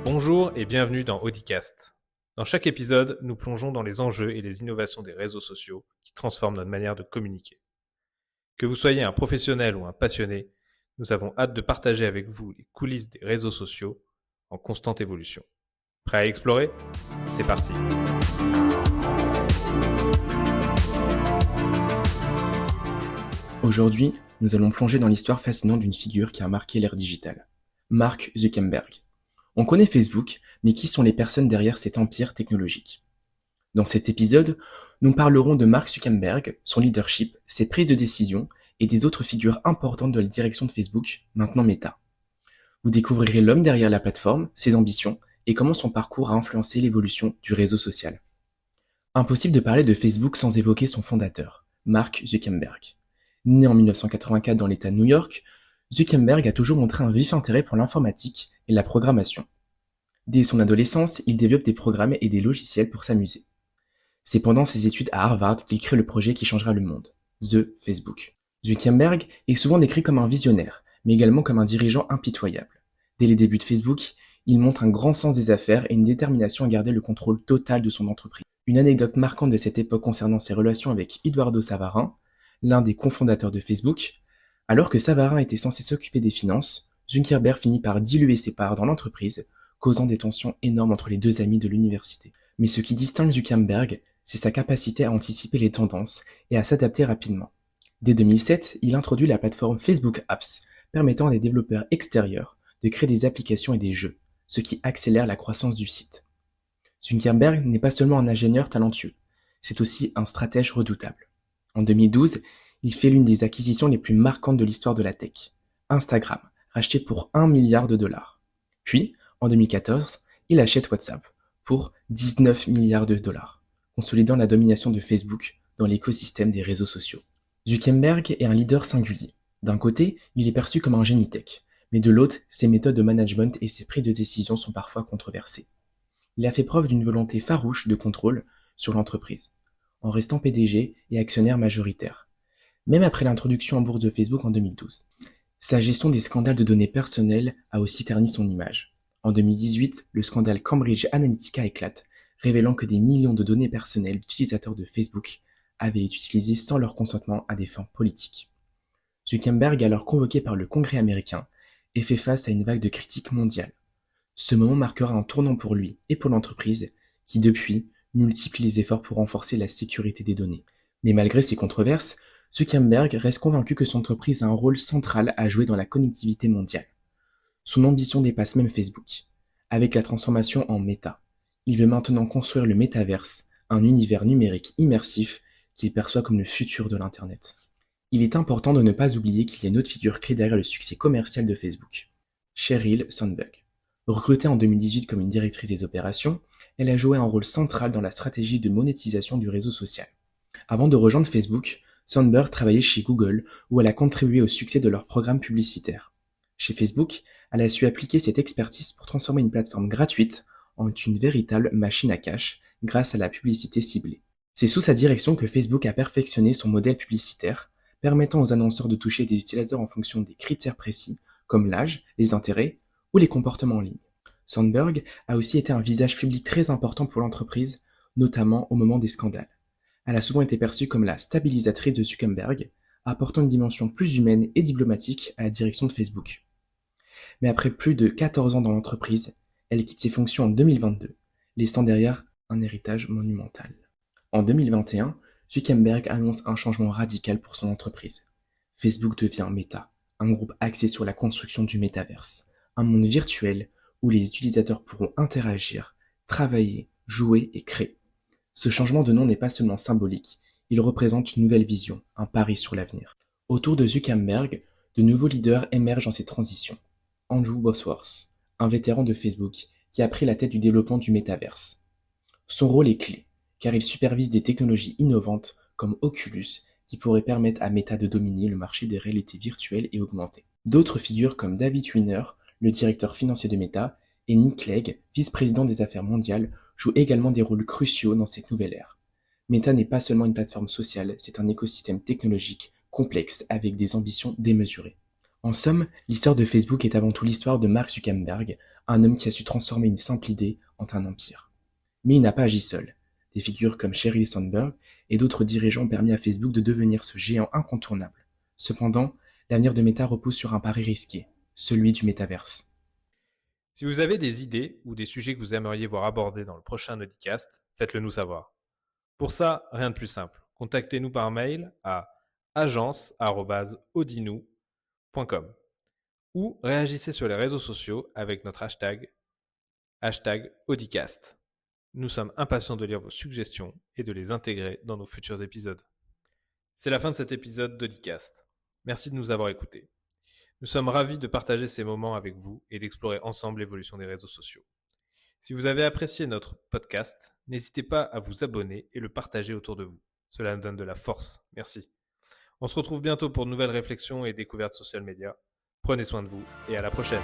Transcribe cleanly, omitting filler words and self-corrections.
Bonjour et bienvenue dans Audicast. Dans chaque épisode, nous plongeons dans les enjeux et les innovations des réseaux sociaux qui transforment notre manière de communiquer. Que vous soyez un professionnel ou un passionné, nous avons hâte de partager avec vous les coulisses des réseaux sociaux en constante évolution. Prêt à explorer ? C'est parti. Aujourd'hui, nous allons plonger dans l'histoire fascinante d'une figure qui a marqué l'ère digitale, Mark Zuckerberg. On connaît Facebook, mais qui sont les personnes derrière cet empire technologique ? Dans cet épisode, nous parlerons de Mark Zuckerberg, son leadership, ses prises de décision et des autres figures importantes de la direction de Facebook, maintenant Meta. Vous découvrirez l'homme derrière la plateforme, ses ambitions et comment son parcours a influencé l'évolution du réseau social. Impossible de parler de Facebook sans évoquer son fondateur, Mark Zuckerberg. Né en 1984 dans l'État de New York, Zuckerberg a toujours montré un vif intérêt pour l'informatique et la programmation. Dès son adolescence, il développe des programmes et des logiciels pour s'amuser. C'est pendant ses études à Harvard qu'il crée le projet qui changera le monde, The Facebook. Zuckerberg est souvent décrit comme un visionnaire, mais également comme un dirigeant impitoyable. Dès les débuts de Facebook, il montre un grand sens des affaires et une détermination à garder le contrôle total de son entreprise. Une anecdote marquante de cette époque concernant ses relations avec Eduardo Savarin, l'un des cofondateurs de Facebook, alors que Savarin était censé s'occuper des finances, Zuckerberg finit par diluer ses parts dans l'entreprise, causant des tensions énormes entre les deux amis de l'université. Mais ce qui distingue Zuckerberg, c'est sa capacité à anticiper les tendances et à s'adapter rapidement. Dès 2007, il introduit la plateforme Facebook Apps, permettant à des développeurs extérieurs de créer des applications et des jeux, ce qui accélère la croissance du site. Zuckerberg n'est pas seulement un ingénieur talentueux, c'est aussi un stratège redoutable. En 2012, il fait l'une des acquisitions les plus marquantes de l'histoire de la tech, Instagram, racheté pour 1 milliard de dollars. Puis, en 2014, il achète WhatsApp pour 19 milliards de dollars, consolidant la domination de Facebook dans l'écosystème des réseaux sociaux. Zuckerberg est un leader singulier. D'un côté, il est perçu comme un génie tech, mais de l'autre, ses méthodes de management et ses prises de décision sont parfois controversées. Il a fait preuve d'une volonté farouche de contrôle sur l'entreprise, en restant PDG et actionnaire majoritaire, même après l'introduction en bourse de Facebook en 2012. Sa gestion des scandales de données personnelles a aussi terni son image. En 2018, le scandale Cambridge Analytica éclate, révélant que des millions de données personnelles d'utilisateurs de Facebook avaient été utilisées sans leur consentement à des fins politiques. Zuckerberg est alors convoqué par le Congrès américain et fait face à une vague de critiques mondiales. Ce moment marquera un tournant pour lui et pour l'entreprise, qui depuis multiplie les efforts pour renforcer la sécurité des données. Mais malgré ces controverses, Zuckerberg reste convaincu que son entreprise a un rôle central à jouer dans la connectivité mondiale. Son ambition dépasse même Facebook. Avec la transformation en Meta, il veut maintenant construire le métaverse, un univers numérique immersif qu'il perçoit comme le futur de l'Internet. Il est important de ne pas oublier qu'il y a une autre figure clé derrière le succès commercial de Facebook, Sheryl Sandberg. Recrutée en 2018 comme une directrice des opérations, elle a joué un rôle central dans la stratégie de monétisation du réseau social. Avant de rejoindre Facebook, Sandberg travaillait chez Google où elle a contribué au succès de leurs programmes publicitaires. Chez Facebook, elle a su appliquer cette expertise pour transformer une plateforme gratuite en une véritable machine à cash grâce à la publicité ciblée. C'est sous sa direction que Facebook a perfectionné son modèle publicitaire, permettant aux annonceurs de toucher des utilisateurs en fonction des critères précis comme l'âge, les intérêts ou les comportements en ligne. Sandberg a aussi été un visage public très important pour l'entreprise, notamment au moment des scandales. Elle a souvent été perçue comme la stabilisatrice de Zuckerberg, apportant une dimension plus humaine et diplomatique à la direction de Facebook. Mais après plus de 14 ans dans l'entreprise, elle quitte ses fonctions en 2022, laissant derrière un héritage monumental. En 2021, Zuckerberg annonce un changement radical pour son entreprise. Facebook devient Meta, un groupe axé sur la construction du métaverse, un monde virtuel où les utilisateurs pourront interagir, travailler, jouer et créer. Ce changement de nom n'est pas seulement symbolique, il représente une nouvelle vision, un pari sur l'avenir. Autour de Zuckerberg, de nouveaux leaders émergent dans cette transition. Andrew Bosworth, un vétéran de Facebook qui a pris la tête du développement du métaverse. Son rôle est clé, car il supervise des technologies innovantes comme Oculus qui pourraient permettre à Meta de dominer le marché des réalités virtuelles et augmentées. D'autres figures comme David Wiener, le directeur financier de Meta, et Nick Clegg, vice-président des affaires mondiales, jouent également des rôles cruciaux dans cette nouvelle ère. Meta n'est pas seulement une plateforme sociale, c'est un écosystème technologique complexe avec des ambitions démesurées. En somme, l'histoire de Facebook est avant tout l'histoire de Mark Zuckerberg, un homme qui a su transformer une simple idée en un empire. Mais il n'a pas agi seul. Des figures comme Sheryl Sandberg et d'autres dirigeants ont permis à Facebook de devenir ce géant incontournable. Cependant, l'avenir de Meta repose sur un pari risqué, celui du métaverse. Si vous avez des idées ou des sujets que vous aimeriez voir abordés dans le prochain Audicast, faites-le nous savoir. Pour ça, rien de plus simple. Contactez-nous par mail à agence@audinou.com ou réagissez sur les réseaux sociaux avec notre hashtag Audicast. Nous sommes impatients de lire vos suggestions et de les intégrer dans nos futurs épisodes. C'est la fin de cet épisode d'Audicast. Merci de nous avoir écoutés. Nous sommes ravis de partager ces moments avec vous et d'explorer ensemble l'évolution des réseaux sociaux. Si vous avez apprécié notre podcast, n'hésitez pas à vous abonner et le partager autour de vous. Cela nous donne de la force. Merci. On se retrouve bientôt pour de nouvelles réflexions et découvertes social media. Prenez soin de vous et à la prochaine.